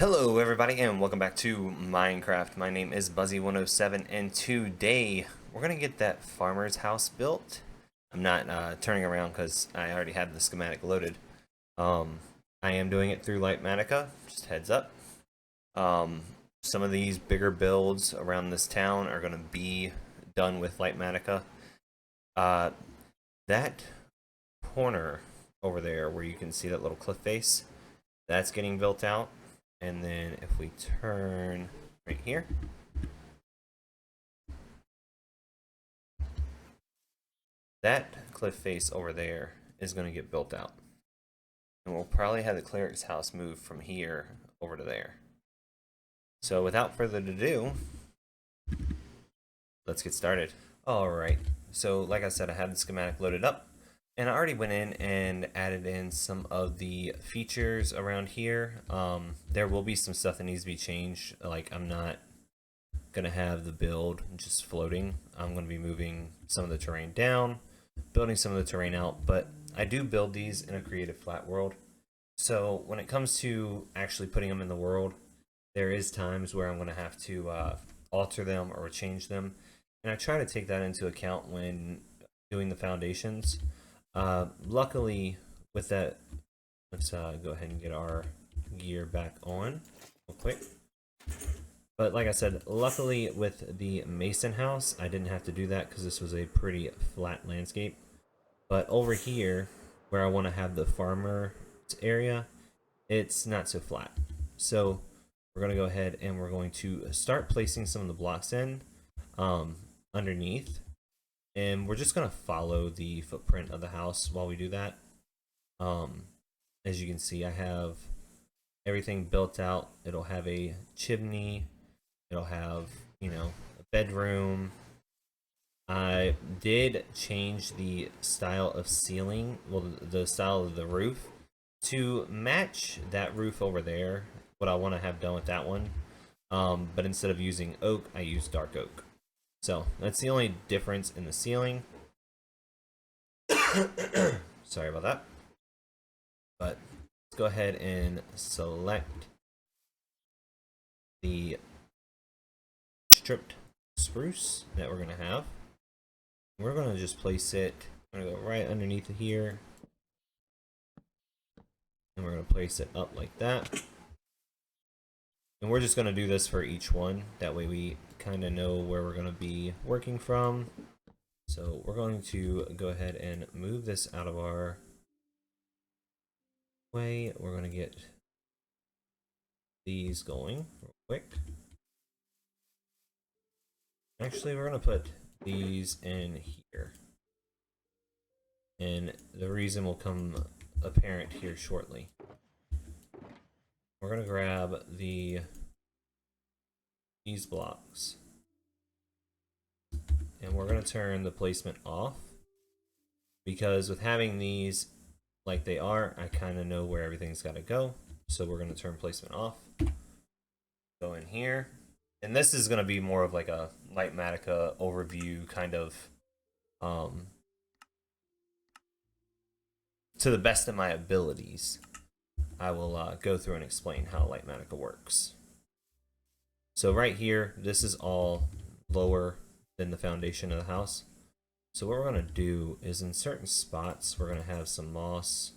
Hello everybody and welcome back to Minecraft. My name is Buzzy107 and today we're going to get that farmer's house built. I'm not turning around because I already have the schematic loaded. Um, I am doing it through Lightmatica, just heads up. Um, some of these bigger builds around this town are going to be done with Lightmatica. Uh, that corner over there where you can see that little cliff face, that's getting built out. And then if we turn right here, that cliff face over there is going to get built out. And we'll probably have the cleric's house move from here over to there. So without further ado, let's get started. Alright, so like I said, I have the schematic loaded up. And I already went in and added in some of the features around here. There will be some stuff that needs to be changed. Like I'm not gonna have the build just floating. I'm gonna be moving some of the terrain down, building some of the terrain out, but I do build these in a creative flat world. So when it comes to actually putting them in the world, there is times where I'm gonna have to alter them or change them, and I try to take that into account when doing the foundations. Luckily, with that, let's go ahead and get our gear back on real quick. But like I said, luckily with the Mason house, I didn't have to do that because this was a pretty flat landscape. But over here, where I want to have the farmer area, it's not so flat. So we're going to go ahead and we're going to start placing some of the blocks in underneath. And we're just going to follow the footprint of the house while we do that. As you can see, I have everything built out. It'll have a chimney. It'll have, you know, a bedroom. I did change the style of ceiling, well, the style of the roof to match that roof over there, what I want to have done with that one. But instead of using oak, I use dark oak. So that's the only difference in the ceiling. Sorry about that. But let's go ahead and select the stripped spruce that we're going to have. We're going to just place it, I'm going to go right underneath here. And we're going to place it up like that. And we're just going to do this for each one. That way we kind of know where we're going to be working from. So we're going to go ahead and move this out of our way. We're going to get these going real quick. Actually, we're going to put these in here. And the reason will come apparent here shortly. We're going to grab these blocks. And we're going to turn the placement off. Because with having these like they are, I kind of know where everything's got to go. So we're going to turn placement off. Go in here. And this is going to be more of like a Lightmatica overview kind of to the best of my abilities. I will go through and explain how Lightmatica works. So right here, this is all lower than the foundation of the house. So what we're going to do is in certain spots, we're going to have some moss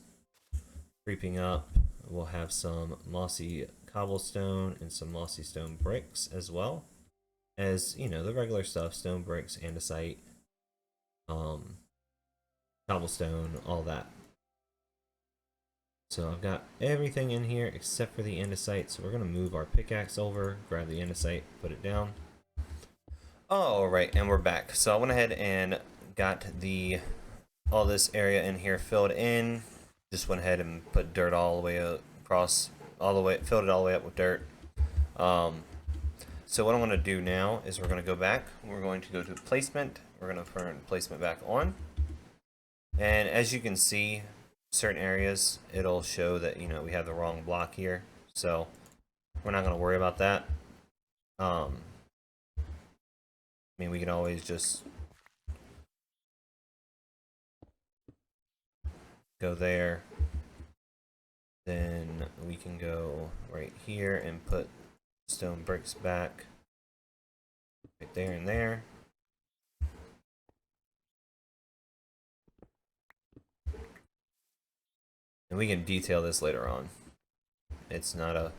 creeping up. We'll have some mossy cobblestone and some mossy stone bricks as well. As, you know, the regular stuff, stone bricks, andesite, cobblestone, all that. So I've got everything in here except for the andesite. So we're going to move our pickaxe over, grab the andesite, put it down. Alright, and we're back. So I went ahead and got all this area in here filled in. Just went ahead and put dirt all the way across, filled it all the way up with dirt. So what I'm going to do now is we're going to go back. We're going to go to placement. We're going to turn placement back on. And as you can see, certain areas, it'll show that, you know, we have the wrong block here. So we're not going to worry about that. I mean, we can always just go there Then we can go right here and put stone bricks back right there and there. And we can detail this later on. It's not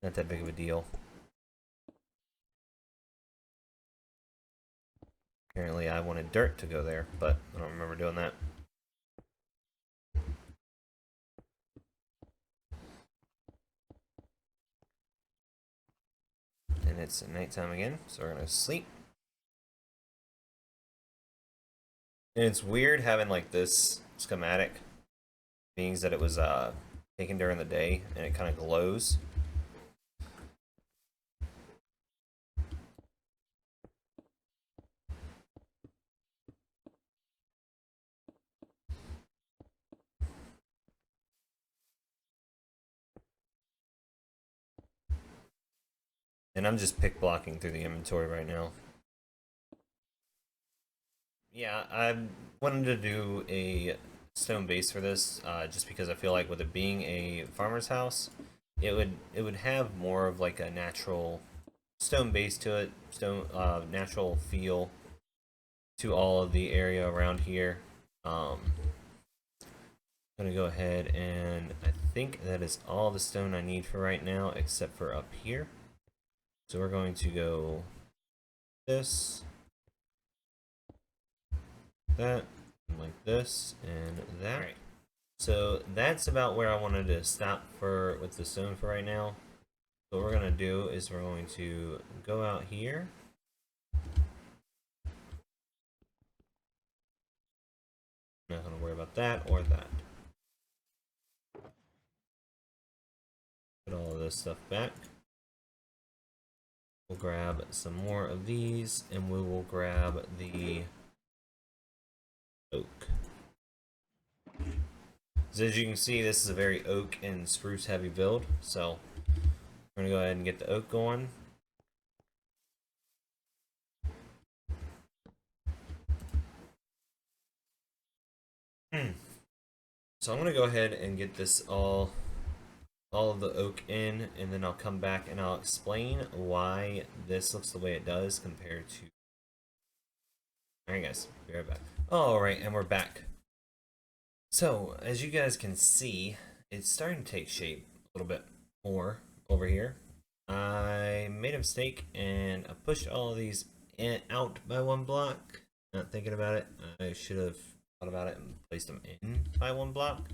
that big of a deal. Apparently I wanted dirt to go there, but I don't remember doing that. And it's nighttime again, so we're gonna sleep. And it's weird having like this schematic, being that it was taken during the day and it kind of glows. And I'm just pick blocking through the inventory right now. Yeah, I wanted to do a stone base for this, just because I feel like with it being a farmer's house, it would have more of like a natural stone base to it, natural feel to all of the area around here. I'm gonna go ahead and I think that is all the stone I need for right now, except for up here. So we're going to go this, that, like this, and that. Right. So that's about where I wanted to stop for with the stone for right now. So what we're gonna do is we're going to go out here. I'm not gonna worry about that or that. Put all of this stuff back. We'll grab some more of these, and we will grab the oak. So as you can see, this is a very oak and spruce heavy build, so we're gonna go ahead and get the oak going. So I'm gonna go ahead and get this all of the oak in, and then I'll come back and I'll explain why this looks the way it does compared to... Alright guys, be right back. Alright, and we're back. So, as you guys can see, it's starting to take shape a little bit more over here. I made a mistake and I pushed all of these out by one block. Not thinking about it. I should have thought about it and placed them in by one block.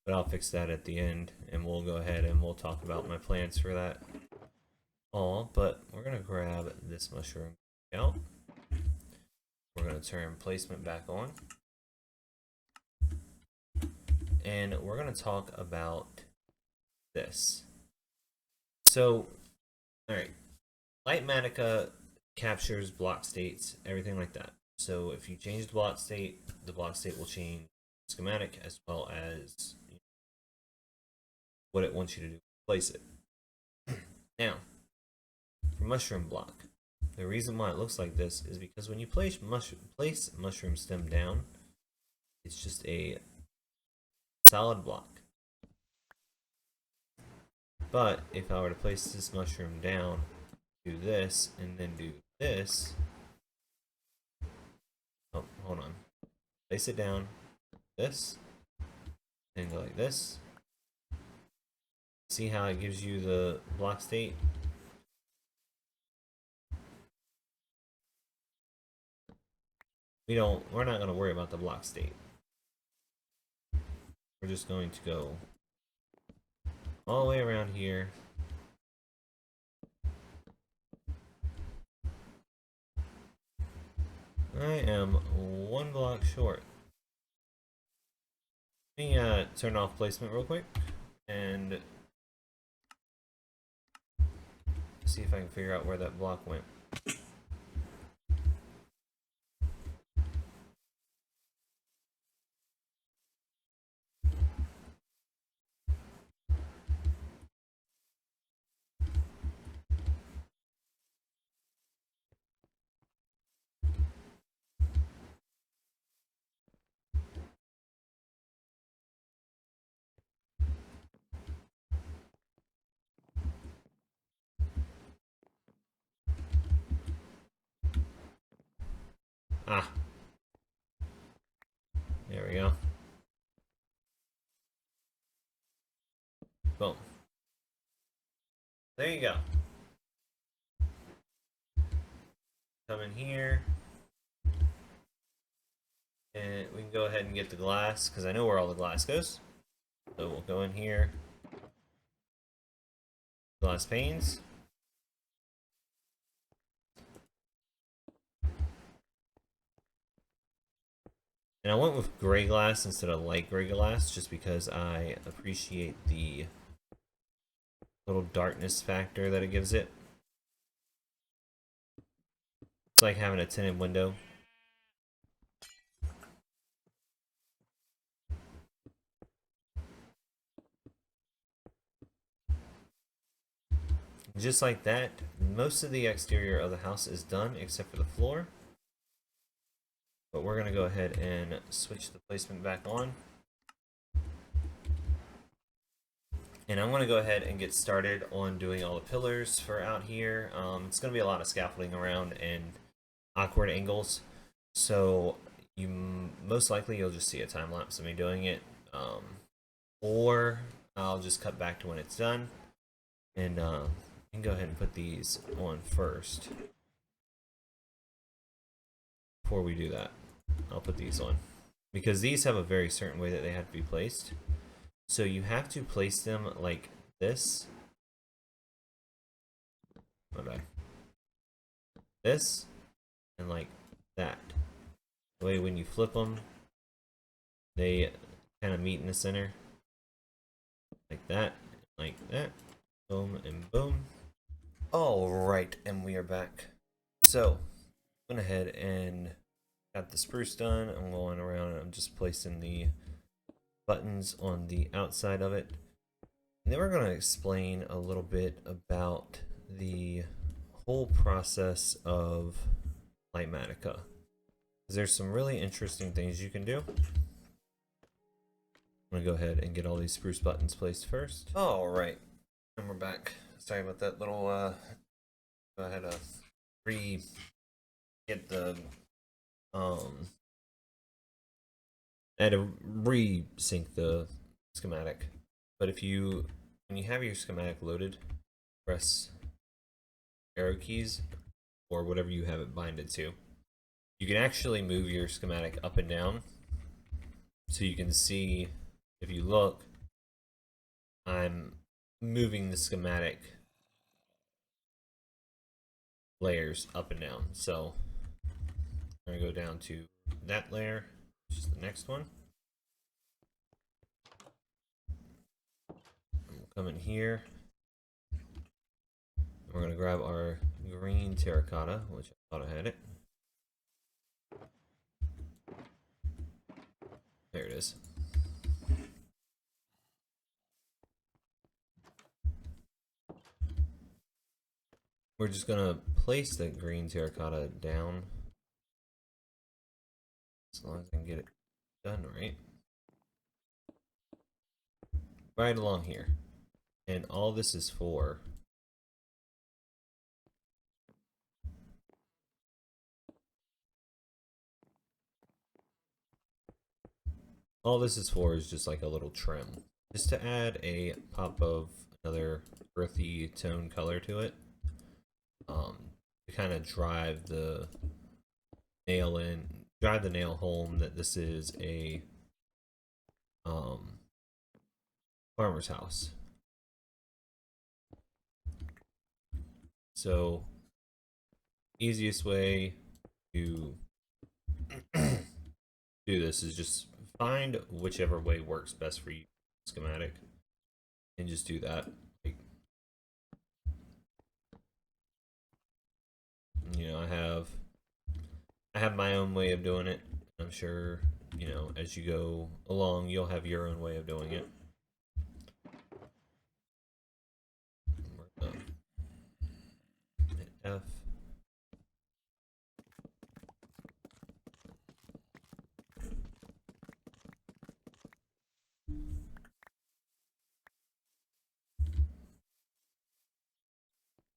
But I'll fix that at the end, and we'll go ahead and we'll talk about my plans for that all. But we're going to grab this mushroom out. We're going to turn placement back on. And we're going to talk about this. So, alright. Litematica captures block states, everything like that. So if you change the block state will change schematic as well as what it wants you to do, place it. Now, for mushroom block, the reason why it looks like this is because when you place mushroom stem down, it's just a solid block. But if I were to place this mushroom down, do this, and then do this, oh, hold on, place it down, this, and go like this. See how it gives you the block state? We're not going to worry about the block state. We're just going to go all the way around here. I am one block short. Let me turn off placement real quick and see if I can figure out where that block went. Ah, there we go. Boom. There you go. Come in here. And we can go ahead and get the glass, because I know where all the glass goes. So we'll go in here. Glass panes. And I went with gray glass instead of light gray glass, just because I appreciate the little darkness factor that it gives it. It's like having a tinted window. Just like that, most of the exterior of the house is done except for the floor. But we're going to go ahead and switch the placement back on. And I'm going to go ahead and get started on doing all the pillars for out here. It's going to be a lot of scaffolding around and awkward angles. So you most likely you'll just see a time lapse of me doing it. Or I'll just cut back to when it's done. And you can go ahead and put these on first. Before we do that, I'll put these on. Because these have a very certain way that they have to be placed. So you have to place them like this. My bad. This and like that. The way when you flip them, they kind of meet in the center. Like that, like that. Boom and boom. Alright, and we are back. So, went ahead and got the spruce done. I'm going around and I'm just placing the buttons on the outside of it. And then we're going to explain a little bit about the whole process of Litematica. There's some really interesting things you can do. I'm going to go ahead and get all these spruce buttons placed first. Alright, and we're back. Sorry about that little, I had to get the, I had to re-sync the schematic. But when you have your schematic loaded, press arrow keys or whatever you have it binded to. You can actually move your schematic up and down. So you can see, if you look, I'm moving the schematic layers up and down. So I'm going to go down to that layer, which is the next one. We'll come in here. We're going to grab our green terracotta, which I thought I had it. There it is. We're just going to place that green terracotta down. As long as I can get it done right. Right along here. And all this is for is just like a little trim. Just to add a pop of another earthy tone color to it. To kind of drive the nail home that this is a farmer's house. So easiest way to do this is just find whichever way works best for you, schematic, and just do that. Like, you know, I have my own way of doing it. I'm sure, you know, as you go along, you'll have your own way of doing it. Hit F.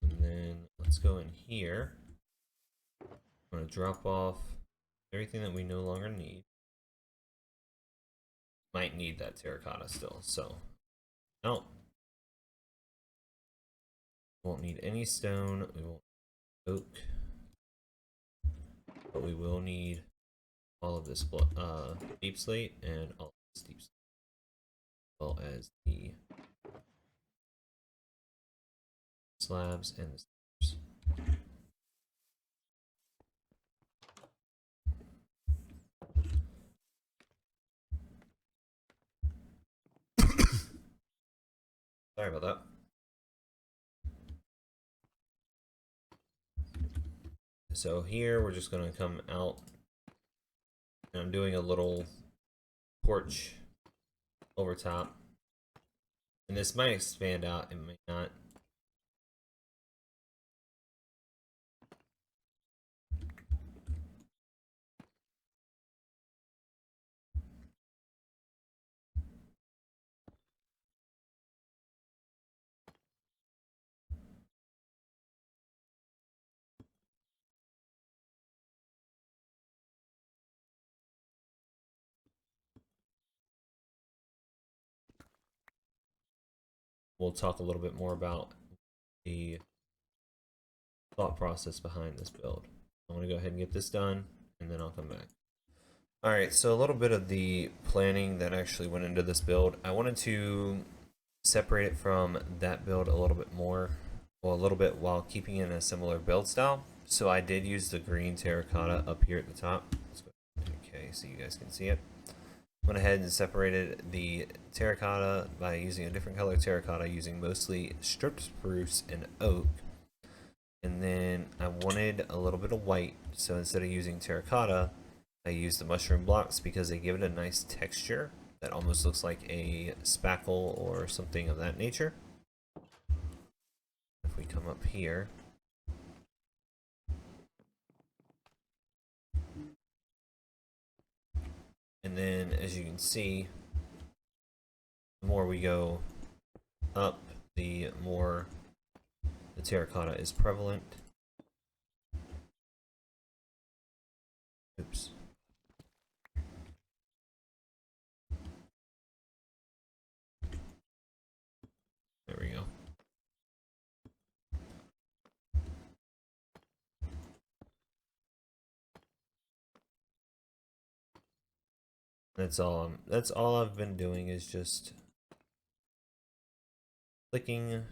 And then let's go in here. I'm going to drop off everything that we no longer need. Might need that terracotta still, so no. Won't need any stone, we won't need oak, but we will need all of this deep slate and all of this deep slate, as well as the slabs and the stairs. Sorry about that. So here we're just going to come out, and I'm doing a little porch over top, and this might expand out, it might not. We'll talk a little bit more about the thought process behind this build. I'm going to go ahead and get this done, and then I'll come back. Alright, so a little bit of the planning that actually went into this build. I wanted to separate it from that build a little bit more, well, a little bit, while keeping it in a similar build style. So I did use the green terracotta up here at the top. Okay, so you guys can see it. Went ahead and separated the terracotta by using a different color terracotta, using mostly stripped spruce and oak. And then I wanted a little bit of white, so instead of using terracotta, I used the mushroom blocks because they give it a nice texture that almost looks like a spackle or something of that nature. If we come up here, and then as you can see, the more we go up, the more the terracotta is prevalent. Oops. There we go. That's all I've been doing, is just clicking,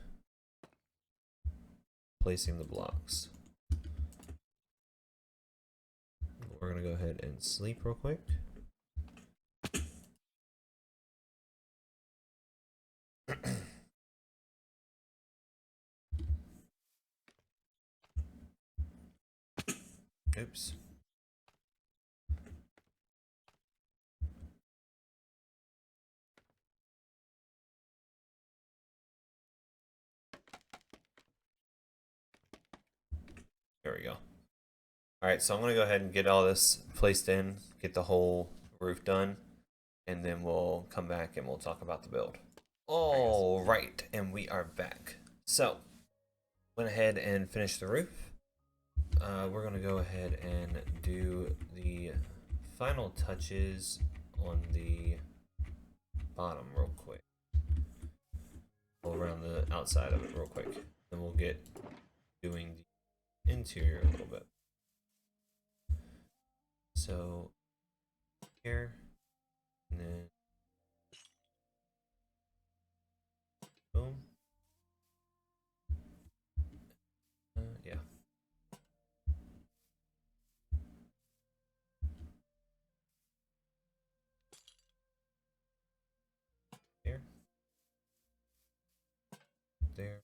placing the blocks. We're gonna go ahead and sleep real quick. Oops. There we go. Alright, so I'm going to go ahead and get all this placed in, get the whole roof done, and then we'll come back and we'll talk about the build. Alright, and we are back. So, went ahead and finished the roof. We're going to go ahead and do the final touches on the bottom real quick. Go around the outside of it real quick. Then we'll get doing the interior a little bit. So here, and then boom. Yeah. Here. There.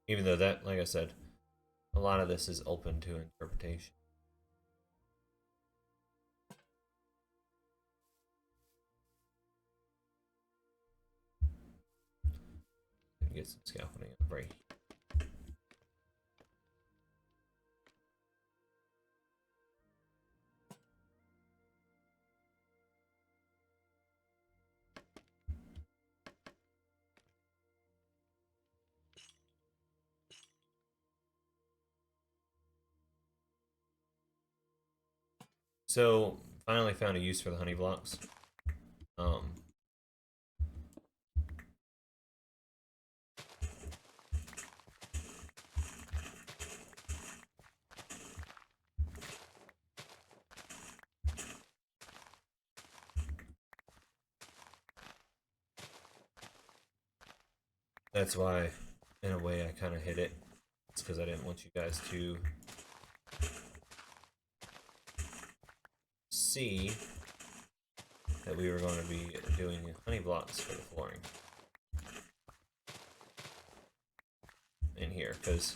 Even though that, like I said, a lot of this is open to interpretation. and get some scaffolding up right here. So finally found a use for the honey blocks. That's why, in a way, I kind of hid it. It's because I didn't want you guys to see that we were going to be doing honey blocks for the flooring in here, because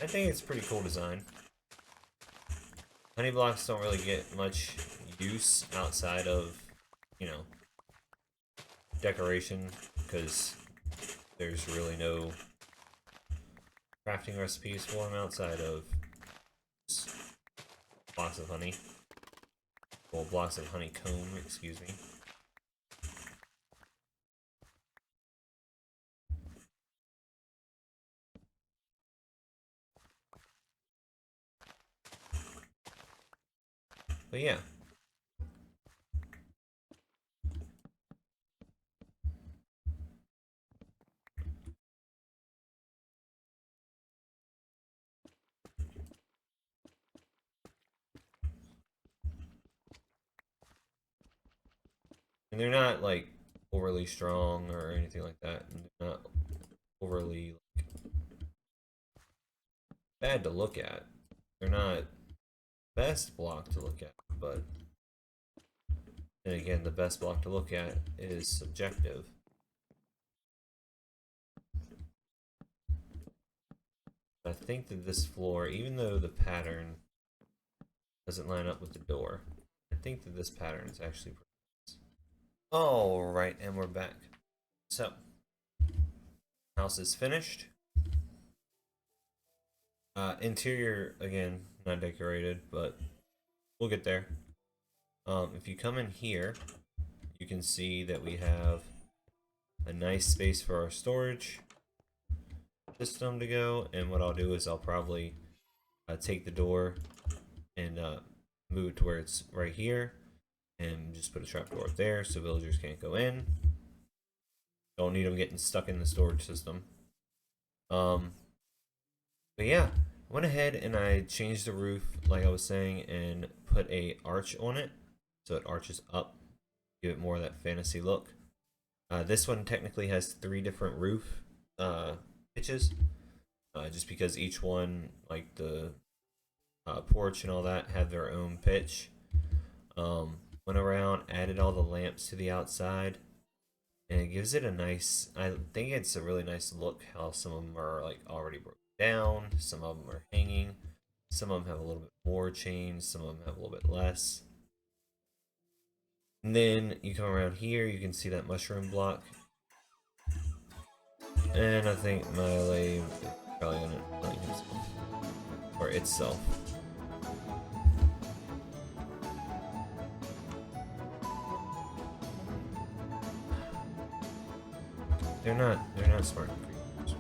I think it's a pretty cool design. Honey blocks don't really get much use outside of, you know, decoration, because there's really no crafting recipes for them outside of blocks of honey. Well, blocks of honeycomb, excuse me. But yeah. And they're not like overly strong or anything like that. And they're not overly like, bad to look at. They're not best block to look at, but then again, the best block to look at is subjective. I think that this floor, even though the pattern doesn't line up with the door, I think that this pattern is actually pretty nice. Alright, and we're back. So, house is finished. Interior, again, not decorated, but we'll get there. If you come in here, you can see that we have a nice space for our storage system to go, and what I'll do is I'll probably take the door and move it to where it's right here, and just put a trapdoor up there so villagers can't go in. Don't need them getting stuck in the storage system. But yeah, I went ahead and I changed the roof, like I was saying, and put a arch on it, so it arches up, give it more of that fantasy look. This one technically has 3 different roof pitches, just because each one, like the porch and all that, have their own pitch. Went around, added all the lamps to the outside, and it gives it a nice, I think it's a really nice look how some of them are like already broken down, some of them are hanging, some of them have a little bit more chains, some of them have a little bit less. And then you come around here, you can see that mushroom block. And I think my lathe is probably gonna like himself. Or itself. They're not smart creatures.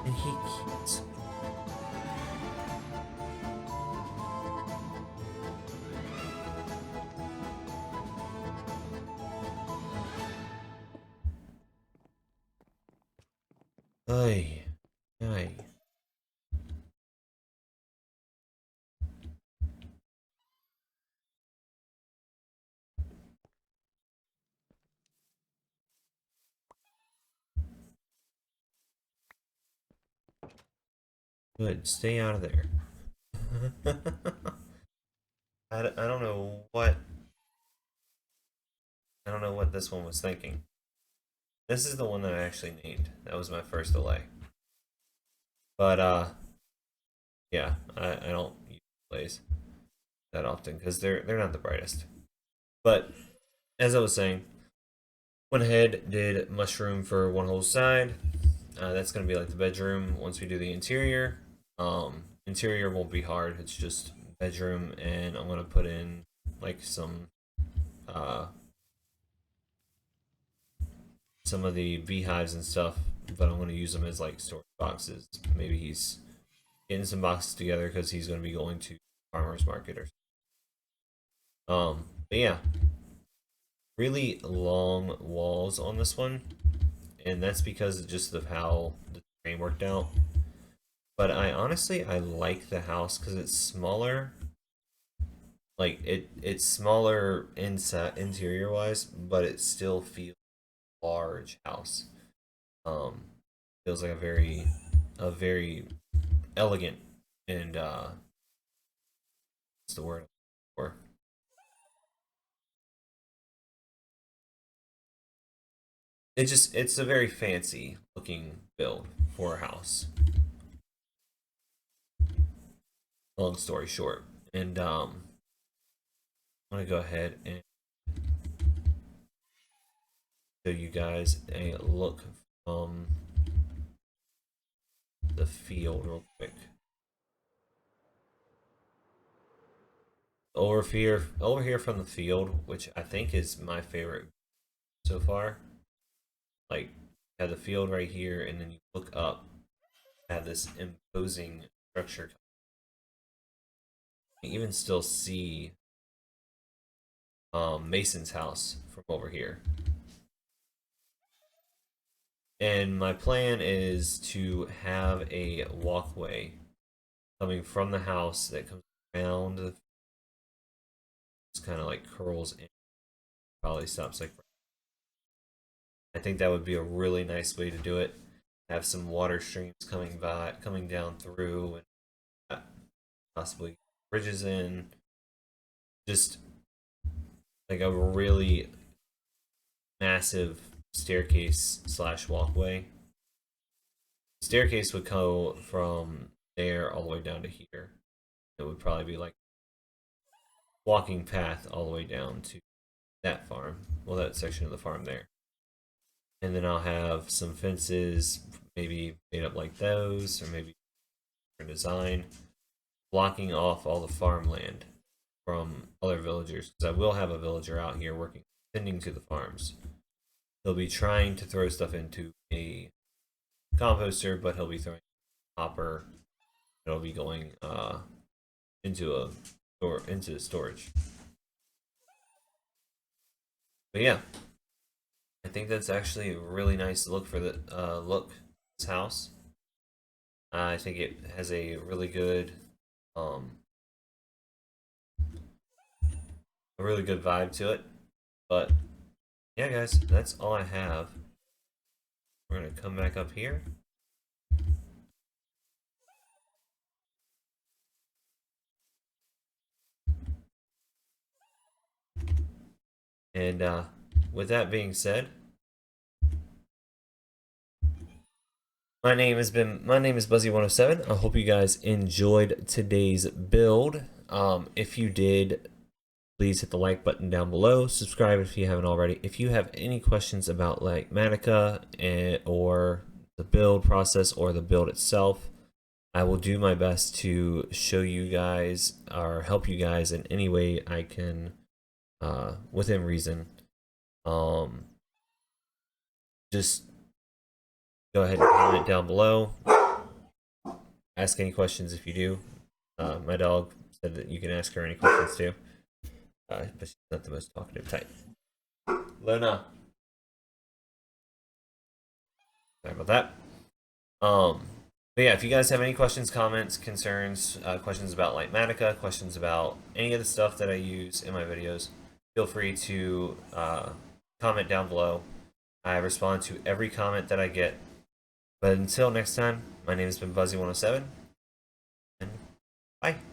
And he keeps. Ay, ay. Good, stay out of there. I don't know what this one was thinking. This is the one that I actually named. That was my first delay. But yeah, I don't use delays that often because they're not the brightest. But as I was saying, went ahead, did mushroom for one whole side. That's gonna be like the bedroom once we do the interior. Interior won't be hard. It's just bedroom, and I'm gonna put in like uh, some of the beehives and stuff, but I'm gonna use them as like storage boxes. Maybe he's getting some boxes together because he's gonna be going to farmers market or. But yeah, really long walls on this one, and that's because just of how the terrain worked out. But I honestly like the house because it's smaller. Like it's smaller inside interior wise, but it still feels large house. Um, feels like a very elegant and what's the word for? It's a very fancy looking build for a house. Long story short, and I'm gonna go ahead and show you guys a look from the field real quick. Over here from the field, which I think is my favorite so far. Like, you have the field right here, and then you look up, have this imposing structure. You even still see Mason's house from over here. And my plan is to have a walkway coming from the house that comes around the, it's kind of like curls in, probably stops like, I think that would be a really nice way to do it. Have some water streams coming down through, and possibly bridges in. Just like a really massive staircase slash walkway. Staircase would go from there all the way down to here. It would probably be like walking path all the way down to that farm. Well, that section of the farm there. And then I'll have some fences, maybe made up like those, or maybe different design, blocking off all the farmland from other villagers. Because I will have a villager out here working, tending to the farms. He'll be trying to throw stuff into a composter, but he'll be throwing a hopper. It'll be going into storage. But yeah, I think that's actually a really nice look for the this house. I think it has a really good vibe to it. But yeah, guys, that's all I have. We're gonna come back up here. And with that being said, my name is Buzzy107. I hope you guys enjoyed today's build. If you did, please hit the like button down below. Subscribe if you haven't already. If you have any questions about like Manica or the build process or the build itself, I will do my best to show you guys or help you guys in any way I can within reason. Just go ahead and comment down below. Ask any questions if you do. My dog said that you can ask her any questions too. But she's not the most talkative type. Luna. Sorry about that. But yeah, if you guys have any questions, comments, concerns, questions about Litematica, questions about any of the stuff that I use in my videos, feel free to comment down below. I respond to every comment that I get. But until next time, my name has been Buzzy107. Bye.